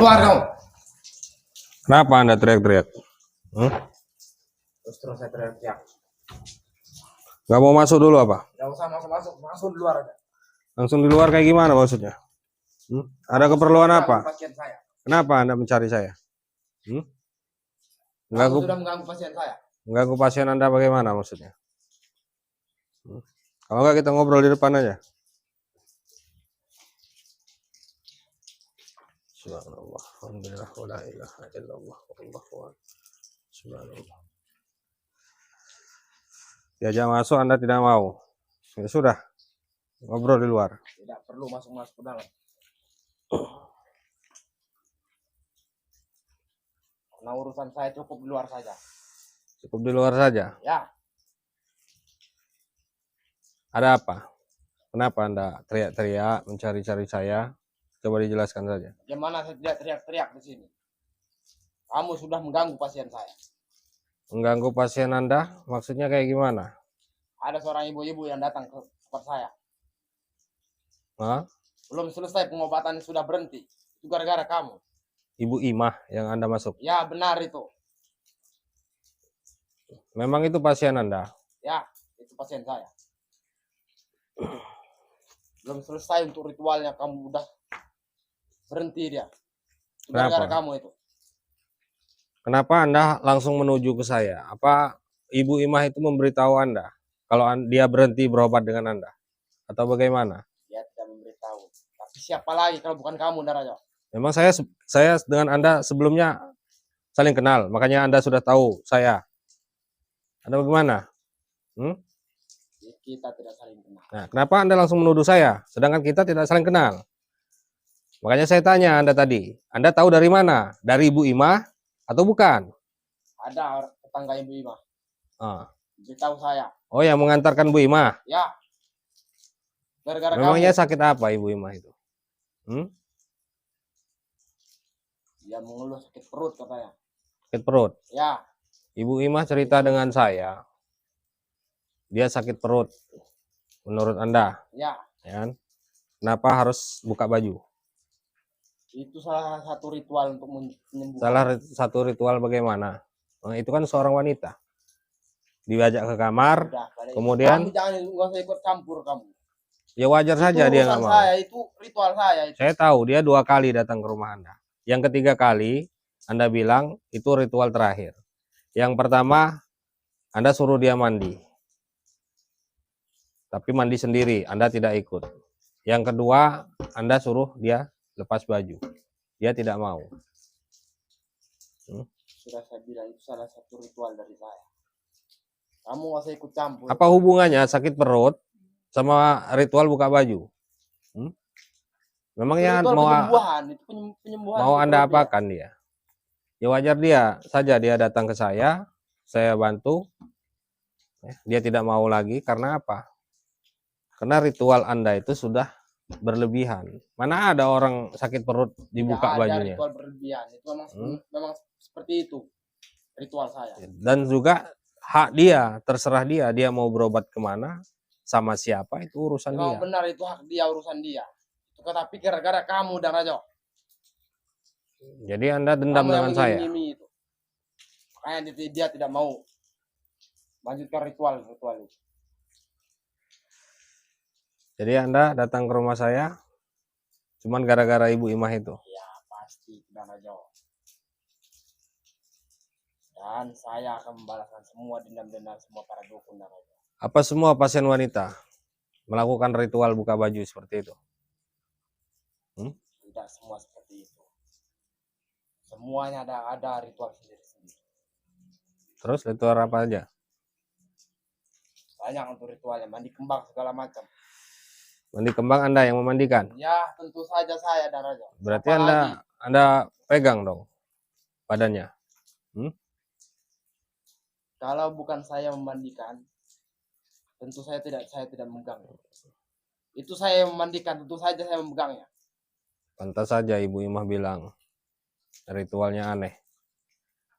Keluar kamu. Kenapa Anda teriak-teriak? Terus saya teriak. Gak mau masuk dulu apa? Gak usah masuk di luar aja. Langsung di luar kayak gimana maksudnya? Ada keperluan apa? Pasien saya. Kenapa Anda mencari saya? Kamu sudah mengganggu pasien saya. Mengganggu pasien Anda bagaimana maksudnya? Kalau enggak kita ngobrol di depan aja. Subhanallah, alhamdulillah, wala ilaha illallah, wallahu akbar. Subhanallah. Diajak masuk Anda tidak mau. Ya sudah, ngobrol di luar. Tidak perlu masuk ke dalam. Karena urusan saya cukup di luar saja. Cukup di luar saja. Ya. Ada apa? Kenapa Anda teriak-teriak mencari-cari saya? Coba dijelaskan saja. Bagaimana saya tidak teriak-teriak di sini? Kamu sudah mengganggu pasien saya. Mengganggu pasien Anda? Maksudnya kayak gimana? Ada seorang ibu-ibu yang datang ke tempat saya. Hah? Belum selesai pengobatan sudah berhenti. Itu gara-gara kamu. Ibu Imah yang Anda masuk? Ya, benar itu. Memang itu pasien Anda? Ya, itu pasien saya. Belum selesai untuk ritualnya, kamu udah berhenti dia. Itu gara-gara kamu itu. Kenapa Anda langsung menuju ke saya? Apa Ibu Imah itu memberitahu Anda kalau dia berhenti berobat dengan Anda? Atau bagaimana? Dia tidak memberitahu. Tapi siapa lagi kalau bukan kamu, Daraja? Memang saya dengan Anda sebelumnya saling kenal, makanya Anda sudah tahu saya. Ada bagaimana? Kita tidak saling kenal. Nah, kenapa Anda langsung menuduh saya, sedangkan kita tidak saling kenal? Makanya saya tanya Anda tadi, Anda tahu dari mana? Dari Ibu Imah atau bukan? Ada tetangga Ibu Imah. Beritahu saya. Oh, yang mengantarkan Bu Imah? Ya. Gara-gara memangnya kamu. Sakit apa Ibu Imah itu? Dia mengeluh sakit perut katanya. Sakit perut? Ya. Ibu Imah cerita dengan saya, dia sakit perut. Menurut Anda? Ya. Ya. Kenapa harus buka baju? Itu salah satu ritual untuk menyembuhkan. Salah satu ritual bagaimana? Nah, itu kan seorang wanita. Diajak ke kamar, kemudian... Kamu jangan usah ikut campur kamu. Ya wajar itu saja dia nggak mau. Itu ritual saya. Itu. Saya tahu dia 2 kali datang ke rumah Anda. Yang ketiga kali Anda bilang itu ritual terakhir. Yang pertama Anda suruh dia mandi. Tapi mandi sendiri, Anda tidak ikut. Yang kedua Anda suruh dia lepas baju. Dia tidak mau. Sudah saya bilang itu salah satu ritual dari saya. Kamu nggak usah ikut campur. Apa hubungannya sakit perut sama ritual buka baju? Memangnya mau Anda apakan dia? Ya wajar dia saja dia datang ke saya bantu. Dia tidak mau lagi karena apa? Karena ritual Anda itu sudah berlebihan. Mana ada orang sakit perut dibuka bajunya? Ritual berlebihan. Itu memang seperti itu ritual saya. Dan juga hak dia, terserah dia mau berobat kemana, sama siapa itu urusan dia. Benar itu hak dia, urusan dia. Itu tapi gara-gara kamu dan Raja. Jadi Anda dendam dengan saya. Itu. Makanya dia tidak mau lanjutkan ritual itu. Jadi Anda datang ke rumah saya cuman gara-gara Ibu Imah itu? Ya pasti, Raja. Dan saya akan membalaskan semua dendam-dendam semua para dukun, Raja. Apa semua pasien wanita melakukan ritual buka baju seperti itu? Tidak semua seperti itu. Semuanya ada ritual sendiri-sendiri. Terus ritual apa aja? Banyak untuk ritualnya, mandi kembang segala macam. Mandi kembang Anda yang memandikan? Ya, tentu saja saya, Raja. Berarti Anda pegang dong badannya? Kalau bukan saya memandikan, tentu saya tidak memegang. Itu saya yang memandikan, tentu saja saya memegangnya. Pantas saja Ibu Imah bilang ritualnya aneh.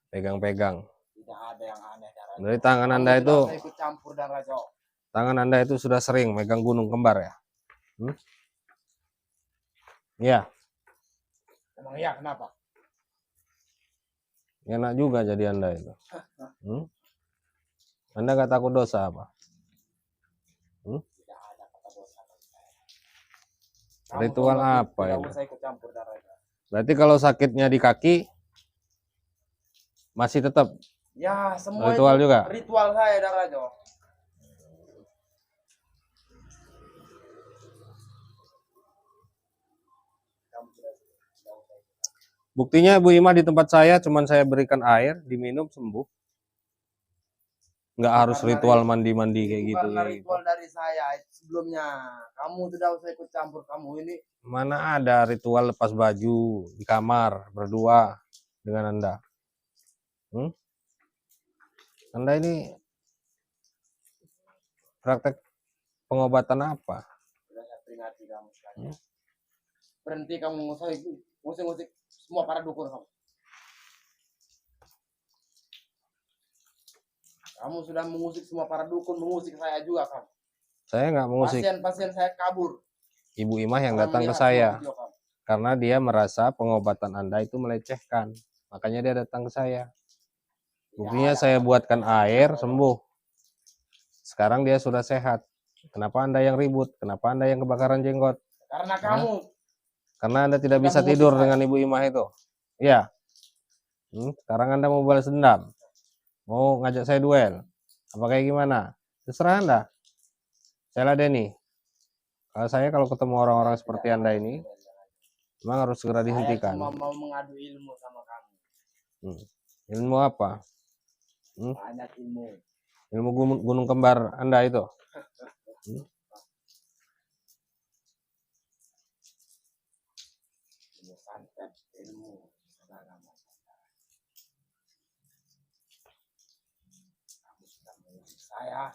Pegang-pegang. Tidak ada yang aneh, Raja. Dari tangan Anda itu ikut campur, Raja. Tangan Anda itu sudah sering megang gunung kembar ya? Iya. Emang iya, kenapa? Enak juga jadi Anda itu. Anda nggak takut dosa apa? Tidak ada kata dosa bagi saya. Kamu Ritual kalau apa tidak itu? usah ikut campur darah. Berarti kalau sakitnya di kaki masih tetap Ya, semua ritual itu juga. ritual saya, Darajo. Buktinya Bu Ima di tempat saya cuman saya berikan air, diminum sembuh. Nggak harus Karena ritual mandi-mandi kayak itu gitu. karena ritual dari saya sebelumnya. Kamu tidak usah ikut campur, kamu ini. Mana ada ritual lepas baju di kamar berdua dengan Anda? Anda ini praktek pengobatan apa? Sudah saya peringati kamu sekali. Berhenti kamu ngusik-ngusik semua para dukun kamu. Kamu sudah mengusik semua para dukun, mengusik saya juga kamu. Saya nggak mengusik. Pasien-pasien saya kabur. Ibu Imah yang Orang datang ke melihat saya semua video kamu. karena dia merasa pengobatan Anda itu melecehkan. Makanya dia datang ke saya. Buktinya saya buatkan air sembuh. Sekarang dia sudah sehat. Kenapa Anda yang ribut? Kenapa Anda yang kebakaran jenggot? Karena kamu. Karena Anda tidak sudah bisa mengusik tidur saya. dengan Ibu Imah itu. Iya. Sekarang Anda mau balas dendam. Mau ngajak saya duel. Apa kayak gimana? Terserah Anda. Saya ladeni. Kalau ketemu orang-orang seperti Anda ini, memang harus segera dihentikan. Saya cuma mau mengadu ilmu sama kamu. Ilmu apa? Banyak ilmu. Ilmu gunung kembar Anda itu. Ilmu santet, ilmu segala macam. Kamu sudah mengusik saya.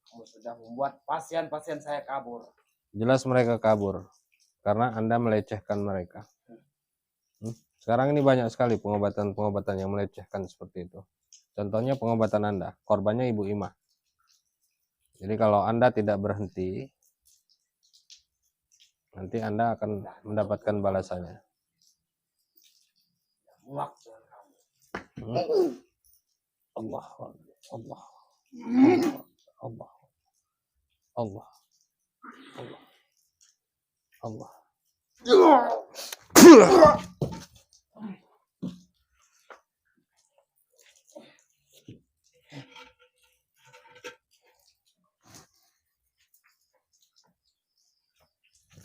Kamu sudah membuat pasien-pasien saya kabur. Jelas mereka kabur karena Anda melecehkan mereka. Sekarang ini banyak sekali pengobatan-pengobatan yang melecehkan seperti itu. Contohnya pengobatan Anda, korbannya Ibu Imah. Jadi kalau Anda tidak berhenti, nanti Anda akan mendapatkan balasannya. Muak dengan kamu. Allah, Allah, Allah, Allah, Allah, Allah.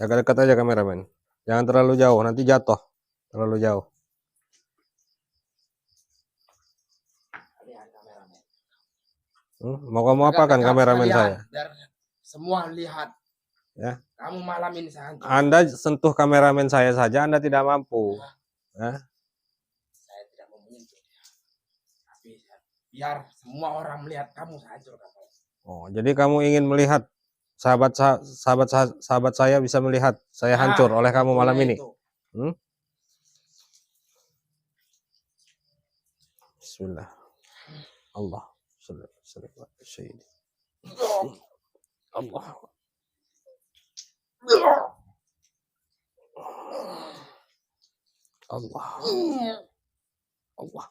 Agak dekat aja kameramen. Jangan terlalu jauh, nanti jatuh. Terlalu jauh. Mau kamu apakan kameramen saya? Biar semua lihat. Ya. Kamu malam ini saya hancur. Anda sentuh kameramen saya saja, Anda tidak mampu. Ya. Saya tidak mau menyentuh dia. Tapi biar semua orang melihat kamu saya hancur. Oh, jadi kamu ingin melihat sahabat saya bisa melihat saya hancur oleh kamu malam ini. Bismillah. Allah. Allah. Allah. Allah.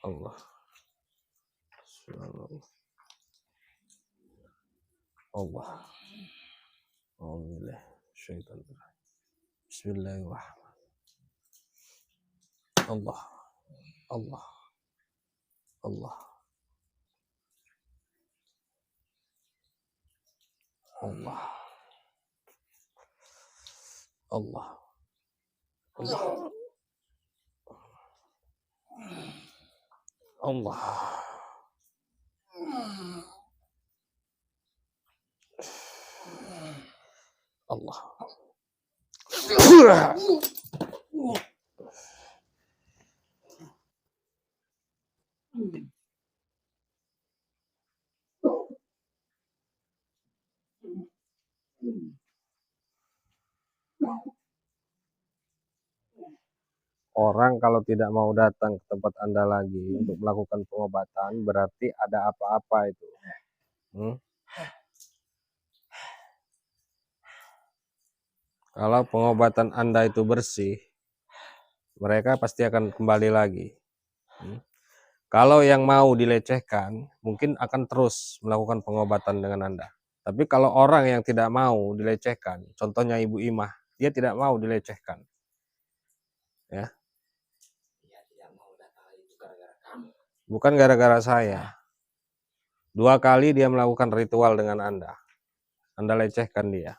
Allah. Allah. Allah. Bismillahirrahmanirrahim. Allah. Allah. Allah. Allah. Allah. Allah. Allah. Allah. orang kalau tidak mau datang ke tempat Anda lagi untuk melakukan pengobatan, berarti ada apa-apa itu. Kalau pengobatan Anda itu bersih, mereka pasti akan kembali lagi. Kalau yang mau dilecehkan, mungkin akan terus melakukan pengobatan dengan Anda. Tapi kalau orang yang tidak mau dilecehkan, contohnya Ibu Imah, dia tidak mau dilecehkan. Ya. Bukan gara-gara saya. 2 kali dia melakukan ritual dengan Anda. Anda lecehkan dia.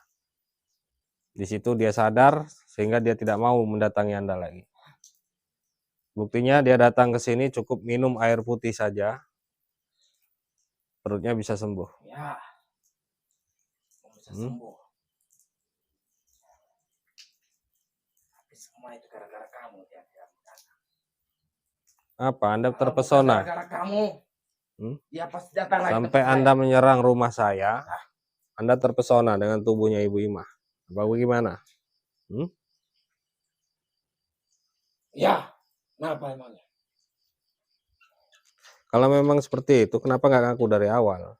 Di situ dia sadar sehingga dia tidak mau mendatangi Anda lagi. Buktinya dia datang ke sini cukup minum air putih saja, perutnya bisa sembuh. Ya, bisa sembuh. Tapi semua itu gara-gara kamu ya. Apa? Anda terpesona? Gara-gara kamu. Ya pasti datang lagi. Sampai Anda menyerang rumah saya, Anda terpesona dengan tubuhnya Ibu Imah. Apa bagaimana? Ya, kenapa emangnya? Kalau memang seperti itu, kenapa nggak ngaku dari awal?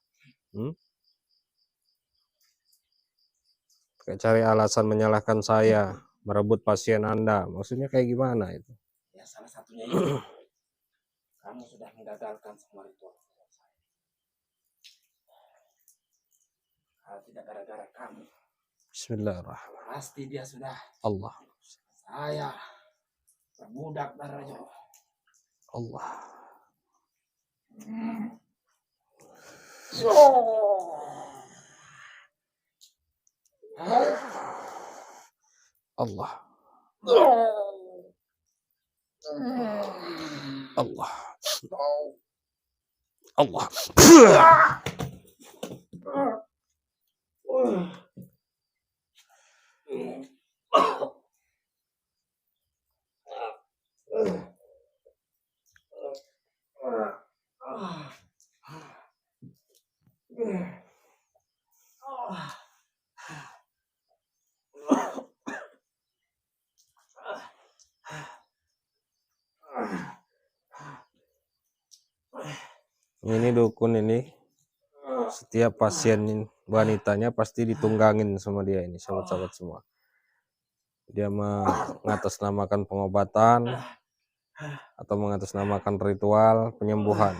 Kayak cari alasan menyalahkan saya, merebut pasien Anda. Maksudnya kayak gimana itu? Ya salah satunya itu. Kamu sudah menggagalkan semua ritual saya. Kalau tidak gara-gara kamu. Bismillahirrahmanirrahim. Pasti dia sudah. Allah. Saya berbudak darahnya. Allah. Allah. Allah. Allah. Ini dukun ini, setiap pasien wanitanya pasti ditunggangin sama dia ini, sahabat-sahabat semua. Dia mengatasnamakan pengobatan atau mengatasnamakan ritual penyembuhan.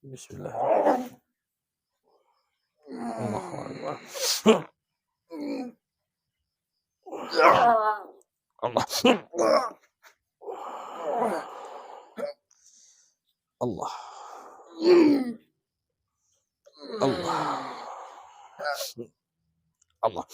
Bismillah. Allahu Akbar. Allah. Allah. Allah. Allah.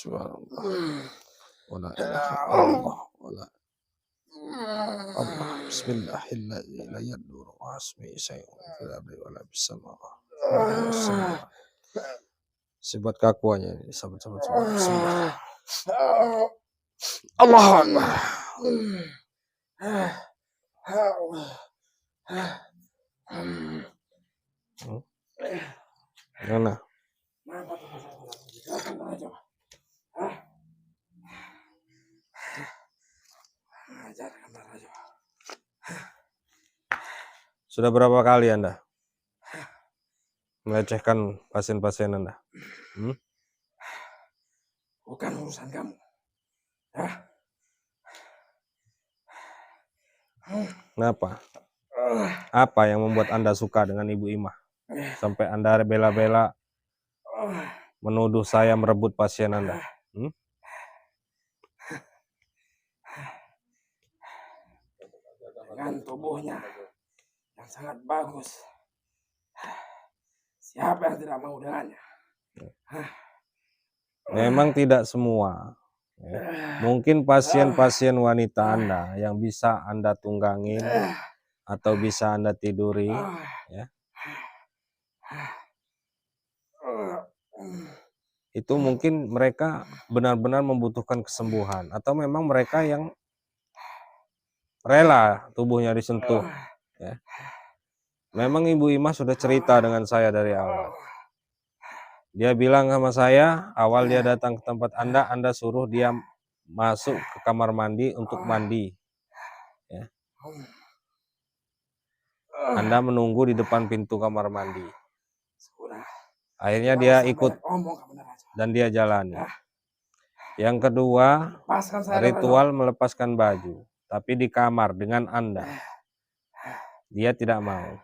Subhanallah. Wala ilaha illallah wala Allah. Bismillahirrahmanirrahim. La yadurru asmi syai'un fil ardi wala bis samawati. Sebuat kakuannya ini sahabat-sahabat semua. Bismillah. Allahu Akbar. Mana? Sudah berapa kali Anda? melecehkan pasien-pasien Anda? Bukan urusan kamu. Hah? Kenapa? Apa yang membuat Anda suka dengan Ibu Imah? Sampai Anda bela-bela menuduh saya merebut pasien Anda. Dengan tubuhnya yang sangat bagus. Siapa yang tidak mau dengannya? Memang tidak semua. Mungkin pasien-pasien wanita Anda yang bisa Anda tunggangin atau bisa Anda tiduri, ya. Itu mungkin mereka benar-benar membutuhkan kesembuhan atau memang mereka yang rela tubuhnya disentuh, ya. Memang Ibu Imah sudah cerita dengan saya dari awal. Dia bilang sama saya, awal dia datang ke tempat Anda suruh dia masuk ke kamar mandi untuk mandi, ya. Anda menunggu di depan pintu kamar mandi. Akhirnya dia ikut dan dia jalani. Yang kedua, ritual melepaskan baju, tapi di kamar dengan Anda. Dia tidak mau.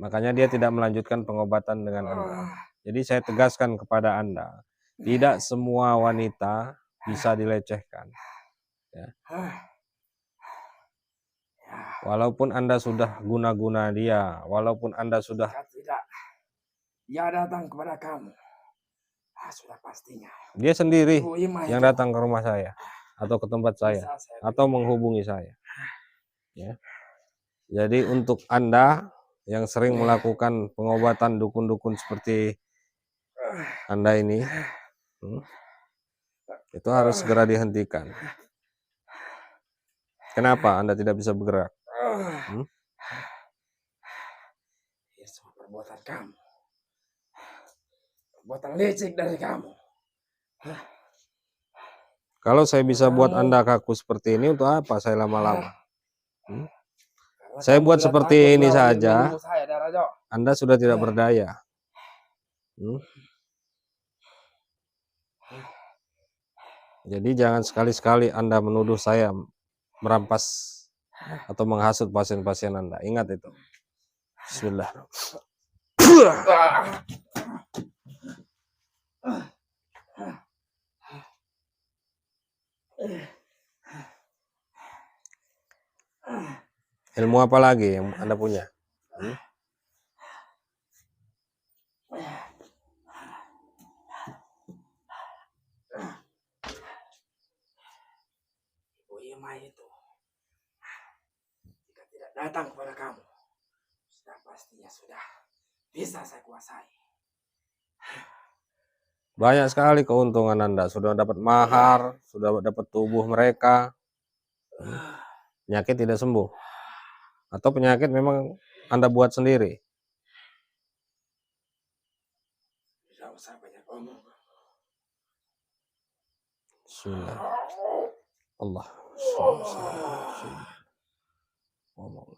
Makanya dia tidak melanjutkan pengobatan dengan Anda. Jadi saya tegaskan kepada Anda, tidak semua wanita bisa dilecehkan, ya. Walaupun Anda sudah guna-guna dia, walaupun Anda sudah dia datang kepada kamu, sudah pastinya dia sendiri yang datang ke rumah saya atau ke tempat saya atau menghubungi saya, ya. Jadi untuk Anda yang sering melakukan pengobatan dukun-dukun seperti Anda ini, itu harus segera dihentikan. Kenapa Anda tidak bisa bergerak? Ya, semua perbuatan kamu, perbuatan licik dari kamu. Kalau saya bisa buat Anda kaku seperti ini, untuk apa saya lama-lama? Saya buat seperti ini saja, Anda sudah tidak berdaya. Jadi jangan sekali-sekali Anda menuduh saya merampas atau menghasut pasien-pasien Anda. Ingat itu. Bismillah. Ilmu apa lagi yang Anda punya? Ibu Imah itu, jika tidak datang kepada kamu, sudah pastinya sudah bisa saya kuasai. Banyak sekali keuntungan Anda. Sudah dapat mahar, sudah dapat tubuh mereka. Penyakit tidak sembuh. Atau penyakit memang Anda buat sendiri. Tidak usah banyak omong. Bismillah. Allah. Allah.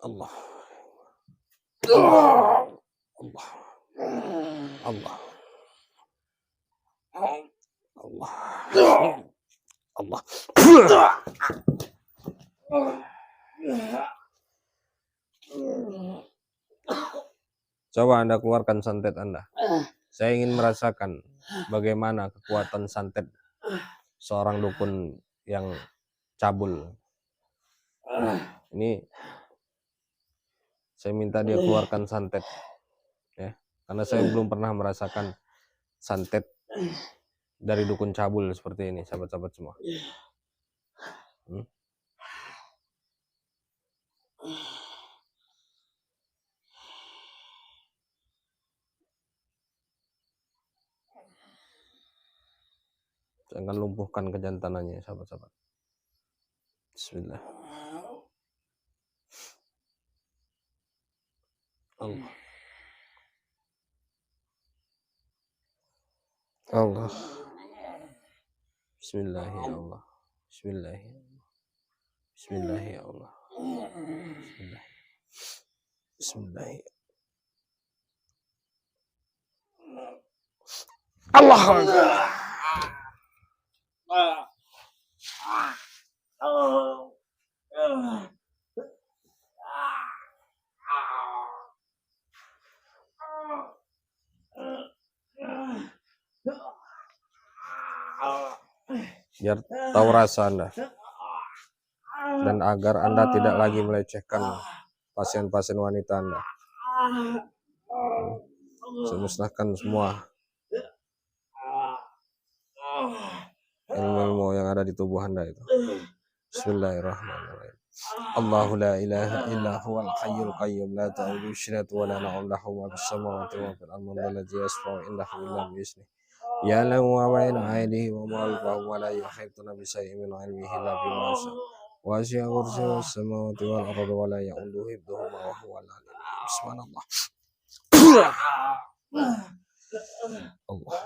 Allah. Allah. Allah. Allah. Coba Anda keluarkan santet Anda. Saya ingin merasakan bagaimana kekuatan santet seorang dukun yang cabul. Ini saya minta dia keluarkan santet, ya. Karena saya belum pernah merasakan santet dari dukun cabul seperti ini, sahabat-sahabat semua. Saya akan lumpuhkan kejantanannya, sahabat-sahabat. Bismillah. Allah. Allah. Bismillah ya Allah. Bismillah ya Allah. Bismillah ya Allah. Bismillah. Bismillah. Allah. Biar tahu rasa Anda dan agar Anda tidak lagi melecehkan pasien-pasien wanita Anda. Saya musnahkan semua ilmu-ilmu yang ada di tubuh Anda itu. Bismillahirrahmanirrahim. Allahu la ilaha illa huwal hayyul qayyum la ta'khudhuhu sinatun wa la nawm lahu ma fis samawati wa fil ardi alladzi yashfa'u indahu illa bi idhnihi ya'lamu ma bayna aydihim wa ma khalfahum wa la yuhituna bi shay'in min 'ilmihi illa bima sha'a wasi'a kursiyyuhu as-samawati wal arda wa la ya'uduhu hifdhuhuma wa huwal 'aliyyul 'azim. Subhanallah. Allah.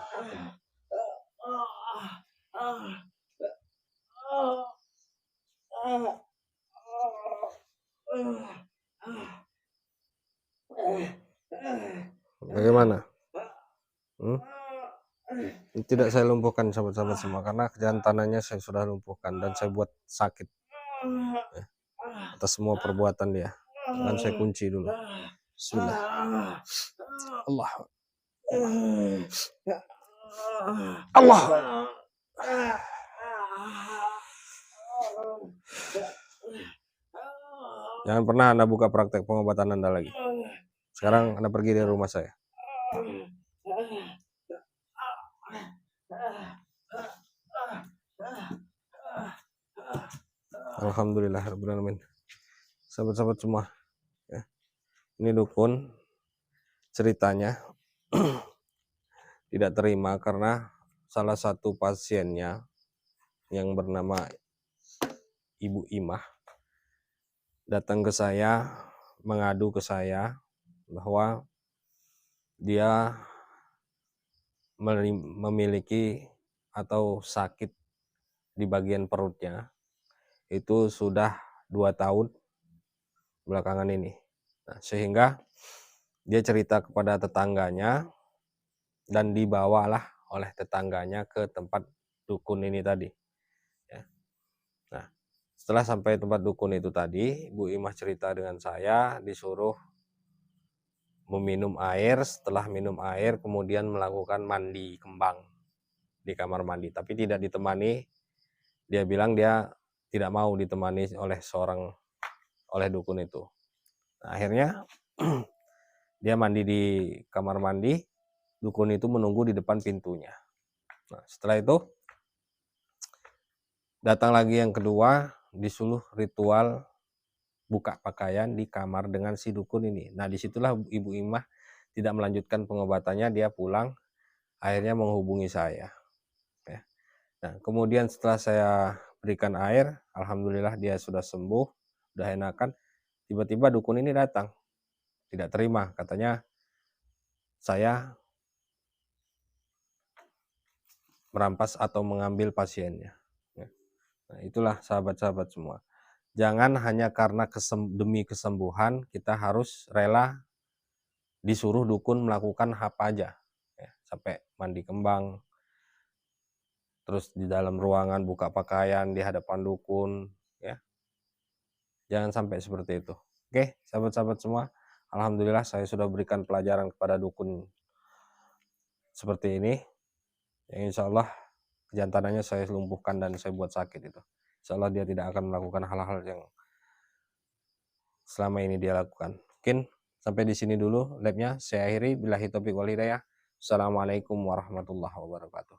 Bagaimana? Tidak saya lumpuhkan sahabat-sahabat semua karena kejantanannya saya sudah lumpuhkan dan saya buat sakit atas semua perbuatan dia. Dan saya kunci dulu. Bismillah. Allah. Allah. Jangan pernah Anda buka praktek pengobatan Anda lagi. Sekarang Anda pergi dari rumah saya. Alhamdulillahirrahmanirrahim. Sahabat-sahabat semua, ya. Ini dukun ceritanya tidak terima karena salah satu pasiennya yang bernama Ibu Imah datang ke saya, mengadu ke saya bahwa dia memiliki atau sakit di bagian perutnya itu sudah 2 tahun belakangan ini. Nah, sehingga dia cerita kepada tetangganya dan dibawalah oleh tetangganya ke tempat dukun ini tadi. Ya. Nah, setelah sampai tempat dukun itu tadi, Bu Imah cerita dengan saya, disuruh meminum air, setelah minum air kemudian melakukan mandi kembang di kamar mandi, tapi tidak ditemani. Dia bilang dia tidak mau ditemani oleh dukun itu. Nah, akhirnya dia mandi di kamar mandi, dukun itu menunggu di depan pintunya. Nah, setelah itu datang lagi yang kedua, disuruh ritual buka pakaian di kamar dengan si dukun ini. Nah, disitulah Ibu Imah tidak melanjutkan pengobatannya, dia pulang, akhirnya menghubungi saya. Ya. Nah, kemudian setelah saya berikan air, alhamdulillah dia sudah sembuh, sudah enakan. Tiba-tiba dukun ini datang, tidak terima, katanya saya merampas atau mengambil pasiennya. Nah, itulah sahabat-sahabat semua. Jangan hanya karena demi kesembuhan kita harus rela disuruh dukun melakukan apa aja, ya, sampai mandi kembang, terus di dalam ruangan buka pakaian di hadapan dukun, ya. Jangan sampai seperti itu. Oke, sahabat-sahabat semua, alhamdulillah saya sudah berikan pelajaran kepada dukun seperti ini. Yang insya Allah kejantanannya saya lumpuhkan dan saya buat sakit itu. Insya Allah dia tidak akan melakukan hal-hal yang selama ini dia lakukan. Mungkin sampai di sini dulu labnya. Saya akhiri. Billahi taufiq wal hidayah. Assalamualaikum warahmatullahi wabarakatuh.